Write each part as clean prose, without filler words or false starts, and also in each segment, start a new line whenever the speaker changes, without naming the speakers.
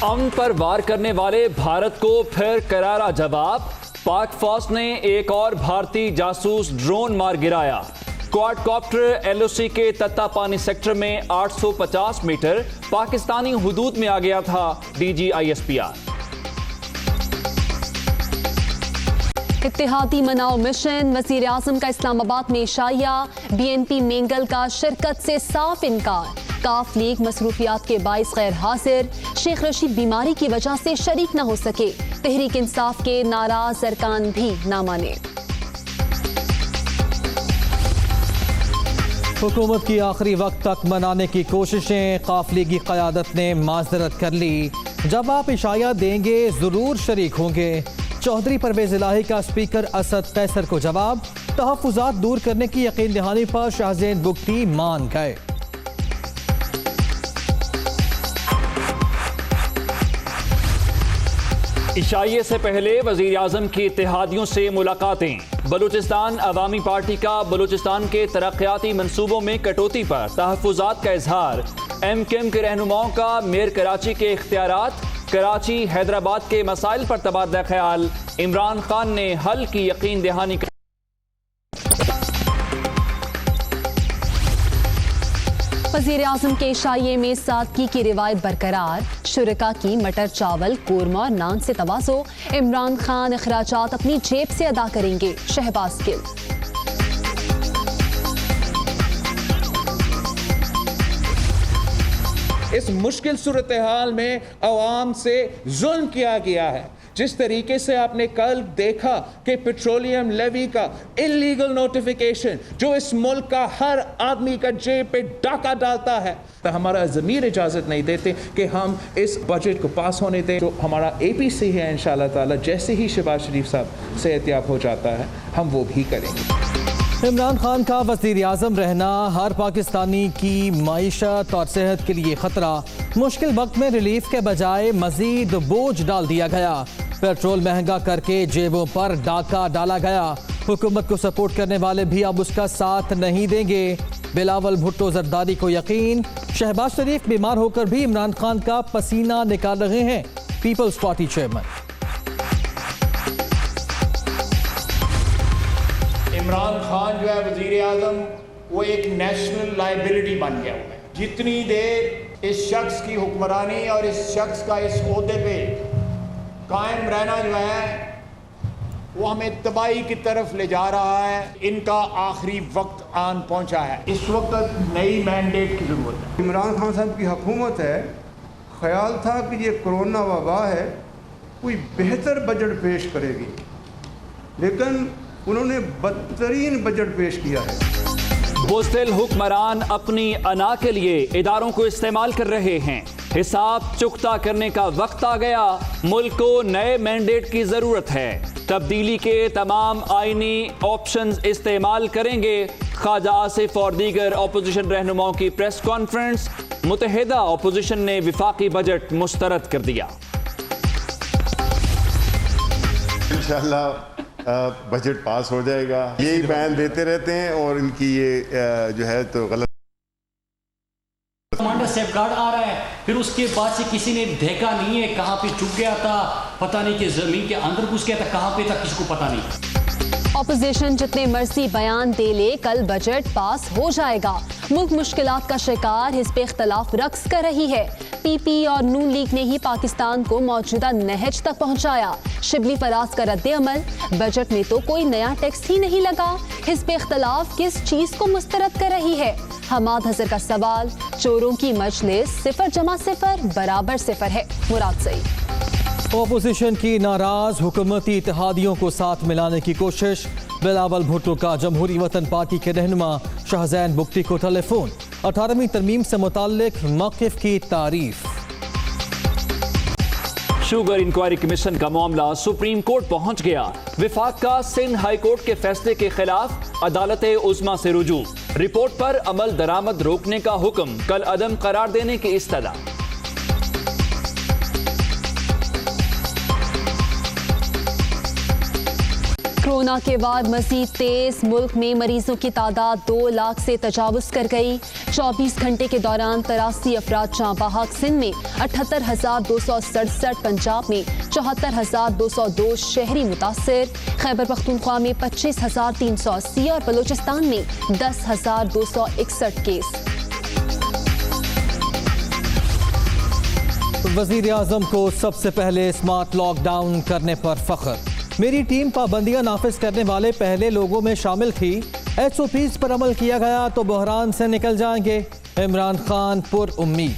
अमन पर वार करने वाले भारत को फिर करारा जवाब। पाक फौज ने एक और भारतीय जासूस ड्रोन मार गिराया। क्वाडकॉप्टर एलओसी के तत्तापानी सेक्टर में 850 मीटर पाकिस्तानी हुदूद में आ गया था। DGISPR।
इत्तेहादी मनाओ मिशन, वजीर आजम का इस्लामाबाद में इशाया। BNP मेंगल का शिरकत से साफ इनकार। काफ लीग मसरूफियात के बाइस गैर हाजिर। शेख रशीद बीमारी की वजह से शरीक न हो सके। तहरीक इंसाफ के नाराज अरकान भी ना माने।
हुकूमत की आखिरी वक्त तक मनाने की कोशिशें, काफ लीगी क़यादत ने माजरत कर ली। जब आप इशाया देंगे जरूर शरीक होंगे। चौधरी परवेज इलाही का स्पीकर असद कैसर को जवाब। तहफ़्फ़ुज़ात दूर करने की यकीन दहानी पर शाहज़ैन बुगटी मान गए।
इशाइये से पहले वजीर आजम की इत्तेहादियों से मुलाकातें। बलूचिस्तान अवामी पार्टी का बलूचिस्तान के तरक्याती मंसूबों में कटौती पर तहफ़्फ़ुज़ात का इजहार। MKM के रहनुमाओं का मेयर कराची के इख्तियारात। कराची हैदराबाद के मसाइल पर तबादला ख्याल। इमरान खान ने हल की यकीन दहानी कर।
वज़ीर आज़म के इशाइये में सादगी की रिवायत बरकरार। शुरका की मटर चावल कोरमा और नान से तवाज़ो। इमरान खान अखराजात अपनी जेब से अदा करेंगे। शहबाज गिल।
इस मुश्किल सूरत हाल में अवाम से जुल्म किया गया है। जिस तरीके से आपने कल देखा कि पेट्रोलियम लेवी का इलीगल नोटिफिकेशन जो इस मुल्क का हर आदमी का जेब पे डाका डालता है, तो हमारा ज़मीर इजाज़त नहीं देते कि हम इस बजट को पास होने दें। जो हमारा APC है इंशाअल्लाह ताला, जैसे ही शहबाज शरीफ साहब सेहतियाब हो जाता है हम वो भी करेंगे।
इमरान खान का वज़ीर आज़म रहना हर पाकिस्तानी की मईशत और सेहत के लिए खतरा। मुश्किल वक्त में रिलीफ के बजाय मजीद बोझ डाल दिया गया। पेट्रोल महंगा करके जेबों पर डाका डाला गया। हुकूमत को सपोर्ट करने वाले भी अब उसका साथ नहीं देंगे। बिलावल भुट्टो जरदारी को यकीन। शहबाज शरीफ बीमार होकर भी इमरान खान का पसीना निकाल रहे हैं। People's party chairman.
Imran Khan जो है वजीर आजम, वो एक नेशनल लाइबिलिटी बन गया हुआ है। जितनी देर इस शख्स की हुक्मरानी और इस शख्स का इस ओहदे पे कायम रहना जो है वो हमें तबाही की तरफ ले जा रहा है। इनका आखिरी वक्त आन पहुंचा है। इस वक्त नई मैंडेट की जरूरत है।
इमरान खान साहब की हुकूमत है, ख्याल था कि ये कोरोना वबा है, कोई बेहतर बजट पेश करेगी, लेकिन उन्होंने बदतरीन बजट पेश किया है।
बुज़दिल हुक्मरान अपनी अना के लिए इदारों को इस्तेमाल कर रहे हैं। हिसाब चुकता करने का वक्त आ गया। मुल्क को नए मैंडेट की जरूरत है। तब्दीली के तमाम आईनी ऑप्शंस इस्तेमाल करेंगे। ख्वाजा आसिफ और दीगर अपोजिशन रहनुमाओं की प्रेस कॉन्फ्रेंस। मुत्तहिदा अपोजिशन ने विफाकी बजट मुस्तरद कर दिया।
इंशाअल्लाह बजट पास हो जाएगा। यही बयान देते रहते हैं और इनकी ये जो है तो गलत।
कमांडर सेफगार्ड आ रहा है, फिर उसके बाद से किसी ने देखा नहीं है कहाँ पे चुक गया था, पता नहीं कि जमीन के अंदर घुस गया था, कहाँ पे था किसी को पता नहीं।
ऑपोजिशन जितने मर्जी बयान दे ले, कल बजट पास हो जाएगा। मुल्क मुश्किलात का शिकार, हिस्ब इख्तलाफ रक्स कर रही है। PP और नून लीग ने ही पाकिस्तान को मौजूदा नहज तक पहुंचाया। शिबली फराज का रद्द अमल। बजट में तो कोई नया टैक्स ही नहीं लगा। हिस्ब इख्तलाफ किस चीज को मुस्तरद कर रही है? हमाद हजर का सवाल। चोरों की मजलिस 0 जमा 0 बराबर 0 है। मुराद सईद।
ओपोजिशन की नाराज हुकूमती इत्तेहादियों को साथ मिलाने की कोशिश। बिलावल भुट्टो का जमहूरी वतन पार्टी के रहनुमा शाहज़ैन बुगटी को टेलीफोन। 18वीं तरमीम से मुताल्लिक मौक़िफ़ की तारीफ।
शुगर इंक्वायरी कमीशन का मामला सुप्रीम कोर्ट पहुंच गया। विफाक का सिंध हाई कोर्ट के फैसले के खिलाफ अदालत उज़्मा से रुजू। रिपोर्ट पर अमल दरामद रोकने का हुक्म, कल अदम करार देने की इस्तदा।
कोरोना के बाद मजीद तेज, मुल्क में मरीजों की तादाद 2 लाख से तजावुज कर गई। 24 घंटे के दौरान 83 अफराद जाँ बहक, सिंध में 78,267, पंजाब में 74,202 शहरी मुतासिर, खैबर पख्तूनख्वा में 25,380 और बलूचिस्तान में 10,261 केस।
वज़ीर आज़म को सबसे पहले स्मार्ट लॉकडाउन करने पर फख्र। मेरी टीम पाबंदियां नाफिज करने वाले पहले लोगों में शामिल थी। SOPs पर अमल किया गया तो बहरान से निकल जाएंगे। इमरान खान पुर उम्मीद।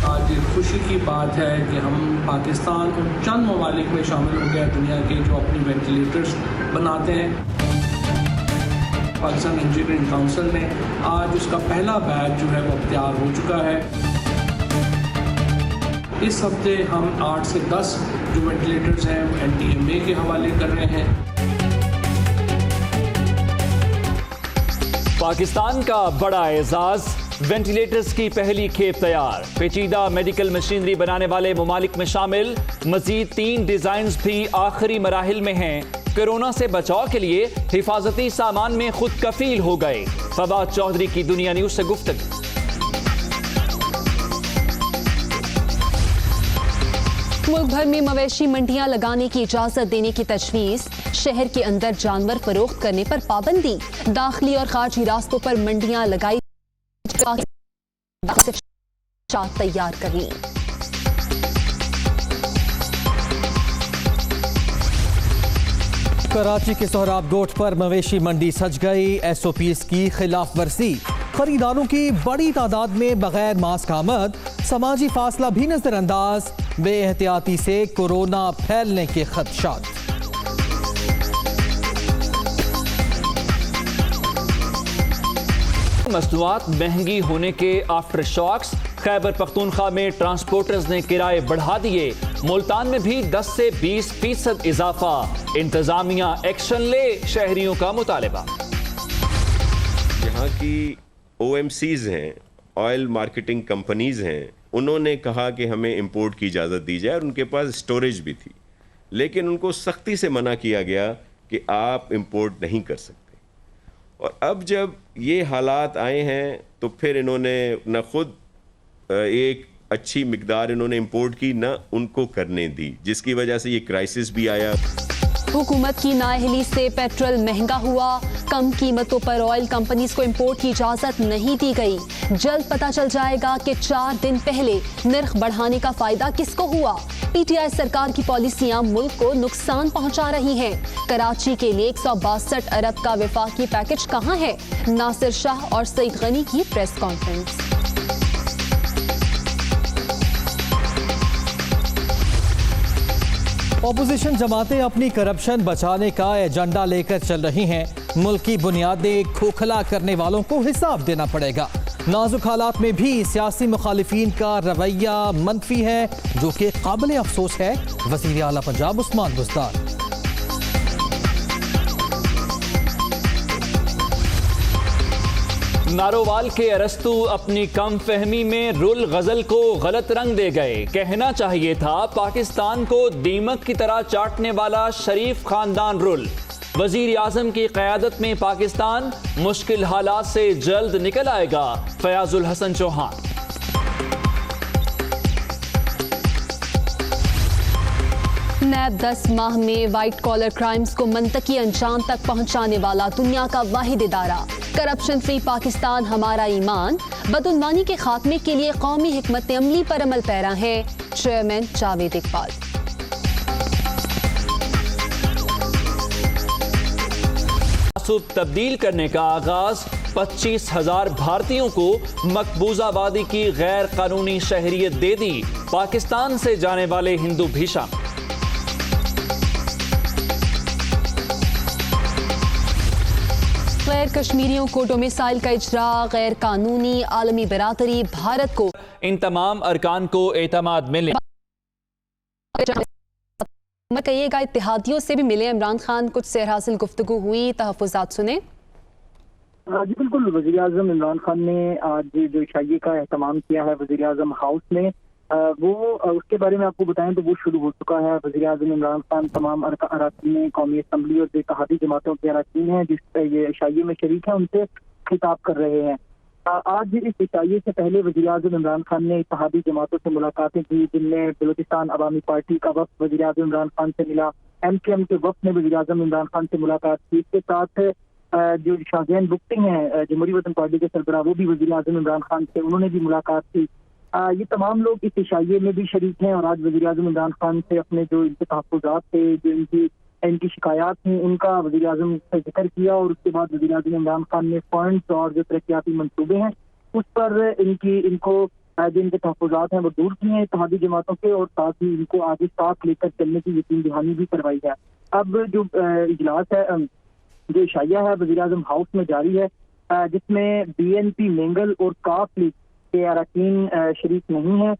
आज खुशी की बात है कि हम पाकिस्तान उन चंद ममालिक में शामिल हो गए दुनिया के जो अपनी वेंटिलेटर्स बनाते हैं। पाकिस्तान इंजीनियरिंग काउंसिल ने आज उसका पहला बैच जो है वो तैयार हो चुका है। इस हफ्ते हम 8 से 10 जो वेंटिलेटर्स हैं वो NTMA के हवाले कर रहे हैं।
पाकिस्तान का बड़ा एजाज, वेंटिलेटर्स की पहली खेप तैयार। पेचीदा मेडिकल मशीनरी बनाने वाले ममालिक में शामिल मजीद 3 डिजाइन्स भी आखिरी मराहिल में हैं। कोरोना से बचाव के लिए हिफाजती सामान में खुद कफील हो गए। फवाद चौधरी की दुनिया न्यूज से गुफ्तगू।
मुल्क भर में मवेशी मंडियां लगाने की इजाजत देने की तजवीज़। शहर के अंदर जानवर फरोख्त करने पर पाबंदी। दाखिली और खारजी रास्तों पर मंडियां लगाई तैयार कर ली।
कराची के सोहराब गोट पर मवेशी मंडी सज गई। SOPs की खिलाफ वर्जी। खरीदारों की बड़ी तादाद में बगैर मास्क आमद। समाजी फासला भी नजरअंदाज। बेएहतियाती से कोरोना फैलने के खदशात।
मसनूआत महंगी होने के आफ्टर शॉक्स। खैबर पख्तूनख्वा में ट्रांसपोर्टर्स ने किराए बढ़ा दिए। मुल्तान में भी 10 से 20% इजाफा। इंतजामिया एक्शन ले, शहरियों का मुतालबा।
यहाँ की OMCs हैं, ऑयल मार्केटिंग कंपनीज हैं, उन्होंने कहा कि हमें इंपोर्ट की इजाज़त दी जाए और उनके पास स्टोरेज भी थी, लेकिन उनको सख्ती से मना किया गया कि आप इंपोर्ट नहीं कर सकते। और अब जब ये हालात आए हैं तो फिर इन्होंने न खुद एक अच्छी मिकदार इन्होंने इंपोर्ट की, न उनको करने दी, जिसकी वजह से ये क्राइसिस भी आया।
हुकूमत की नाअहली से पेट्रोल महंगा हुआ। कम कीमतों पर ऑयल कंपनीज को इंपोर्ट की इजाजत नहीं दी गई। जल्द पता चल जाएगा कि 4 दिन पहले नर्ख बढ़ाने का फायदा किसको हुआ। PTI सरकार की पॉलिसियां मुल्क को नुकसान पहुंचा रही हैं। कराची के लिए 162 अरब का वफाकी पैकेज कहां है? नासिर शाह और सईद गनी की प्रेस कॉन्फ्रेंस।
ऑपोजिशन जमातें अपनी करप्शन बचाने का एजेंडा लेकर चल रही हैं। मुल्क की बुनियादें खोखला करने वालों को हिसाब देना पड़ेगा। नाजुक हालात में भी सियासी मुखालिफिन का रवैया मनफी है, जो कि काबिल अफसोस है। वज़ीर आला पंजाब उस्मान बुज़दार।
नारोवाल के अरस्तु अपनी कम फहमी में रुल गजल को गलत रंग दे गए। कहना चाहिए था पाकिस्तान को दीमक की तरह चाटने वाला शरीफ खानदान रुल। वजीर आजम की क़यादत में पाकिस्तान मुश्किल हालात से जल्द निकल आएगा। फयाजुल हसन चौहान।
नैब 10 माह में वाइट कॉलर क्राइम्स को मंतकी अंजाम तक पहुंचाने वाला दुनिया का वाहिद इदारा। करप्शन फ्री पाकिस्तान हमारा ईमान। बदउनवानी के खात्मे के लिए कौमी हिकमत अमली पर अमल पैरा है। चेयरमैन जावेद इकबाल।
तब्दील करने का आगाज। 25,000 भारतीयों को मकबूजाबादी की गैर कानूनी शहरियत दे दी। पाकिस्तान से जाने वाले हिंदू भी शामिल।
गैर कश्मीरियों को डोमिसाइल का इजरा गैर कानूनी। आलमी बरादरी भारत को
इन तमाम अरकान को एतमाद मिले।
कहिएगा इत्तेहादियों से भी मिले इमरान खान, कुछ सेर हासिल गुफ्तगू हुई, तहफ़्फ़ुज़ात सुने।
जी बिल्कुल, वज़ीर आज़म इमरान खान ने आज जो इशाइये का एहतमाम किया है वज़ीर आज़म हाउस में, वो उसके बारे में आपको बताएं तो वो शुरू हो चुका है। वज़ीर-ए-आज़म इमरान खान तमाम अरकान कौमी असम्बली और इत्तेहादी जमातों के अरकान हैं जिस ये इशाइये में शरीक हैं, उनसे खिताब कर रहे हैं। आज इस इशाइये से पहले वज़ीर-ए-आज़म इमरान खान ने इत्तेहादी जमातों से मुलाकातें की, जिनमें बलूचिस्तान अवामी पार्टी का वफ़द वज़ीर-ए-आज़म इमरान खान से मिला, MQM के वफ़द ने वज़ीर-ए-आज़म इमरान खान से मुलाकात की। इसके साथ जो शाहजहान बुख्ती हैं जमहूरी वतन पार्टी के सरबराह, वो भी वज़ीर-ए-आज़म इमरान खान से उन्होंने भी मुलाकात की। ये तमाम लोग इस इशाइये में भी शरीक हैं और आज वज़ीर-ए-आज़म इमरान खान से अपने जो इनके तहफ़्फ़ुज़ात थे, जो इनकी शिकायत थी, उनका वज़ीर-ए-आज़म से जिक्र किया और उसके बाद वज़ीर-ए-आज़म इमरान खान ने फंड्स और जो तरक्याती मंसूबे हैं उस पर इनको जो इनके तहफ़्फ़ुज़ात हैं वो दूर किए हैं इत्तेहादी जमातों के, और साथ ही इनको आगे साथ लेकर चलने की यकीन दहानी भी करवाई है। अब जो इजलास है, जो इशाइया है वज़ीर-ए-आज़म हाउस में जारी है, जिसमें BNP मेंगल और काफ लीग के अरकान शरीक नहीं है।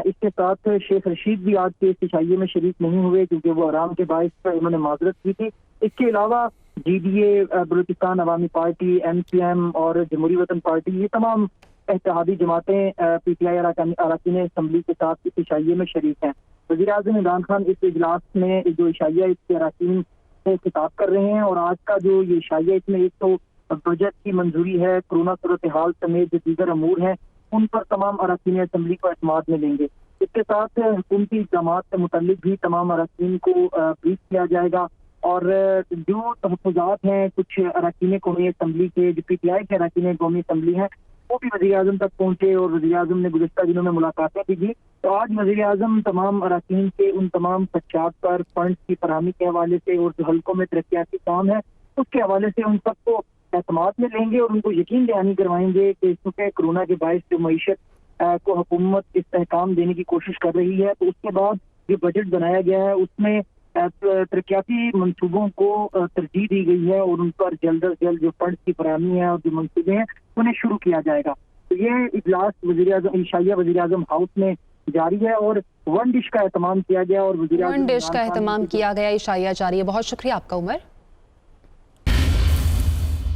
इसके साथ शेख रशीद भी आज के इस इशाइये में शरीक नहीं हुए क्योंकि वो आराम के बायस उन्होंने माजरत की थी। इसके अलावा GDA, बलूचिस्तान अवामी पार्टी, MQM और जमहूरी वतन पार्टी, ये तमाम इत्तेहादी जमातें PTI अरकान असम्बली के साथ इस इशाइये में शरीक हैं। वज़ीर-ए-आज़म इमरान खान इस इजलास में जो इशाइया इसके अरकान से खिताब कर रहे हैं और आज का जो ये इशाइया, इसमें एक तो बजट की मंजूरी है, कोरोना सूरत हाल समेत जो दीगर अमूर हैं उन पर तमाम अरकान असम्बली को एतमाद में लेंगे। इसके साथ हुकूमती इक़दामात से मुतल्लिक भी तमाम अरकान को ब्रीफ किया जाएगा और जो तहफ़्फ़ुज़ात हैं कुछ अरकान कौमी असम्बली के, जो PTI के अरकान कौमी असम्बली हैं, वो भी वज़ीर-ए-आज़म तक पहुँचे और वज़ीर-ए-आज़म ने गुज़िश्ता दिनों में मुलाकातें भी की। तो आज वज़ीर-ए-आज़म तमाम अरकान के उन तमाम खदशात पर फंड्स की फराहमी के हवाले से और जो हल्कों में तरक्याती काम है उसके हवाले से उन सबको एतमाद में लेंगे और उनको यकीन दहानी करवाएंगे कि चूँकि कोरोना के बायस जो मईशत को हुकूमत इस्तेहकाम देने की कोशिश कर रही है, तो उसके बाद जो बजट बनाया गया है उसमें तरक्याती मंसूबों को तरजीह दी गई है और उन पर जल्द अज जल्द जो फंड्स की फराहमी है और जो मंसूबे हैं उन्हें शुरू किया जाएगा। तो ये इजलास वज़ीर-ए-आज़म इशाइया वज़ीर-ए-आज़म हाउस में जारी है और वन डिश का एहतमाम किया गया और
वन डिश का एहतमाम किया गया, इशाइया जारी है। बहुत शुक्रिया आपका उमर।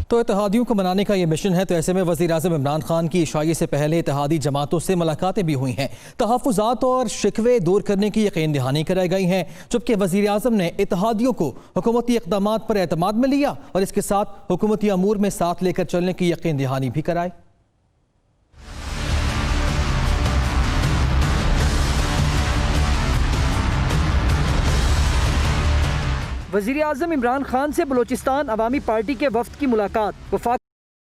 तो इत्तेहादियों को मनाने का ये मिशन है, तो ऐसे में वज़ीर-ए-आज़म इमरान खान की इशाइये से पहले इत्तेहादी जमातों से मुलाकातें भी हुई हैं, तहफ़्फ़ुज़ात और शिकवे दूर करने की यकीन दहानी कराई गई हैं, जबकि वज़ीर-ए-आज़म ने इत्तेहादियों को हुकूमती इक़दामात पर एतमाद में लिया और इसके साथ हुकूमती अमूर में साथ लेकर चलने की यकीन दहानी भी कराई।
वज़ीर-ए-आज़म इमरान खान से बलूचिस्तान अवामी पार्टी के वफ़द की मुलाकात।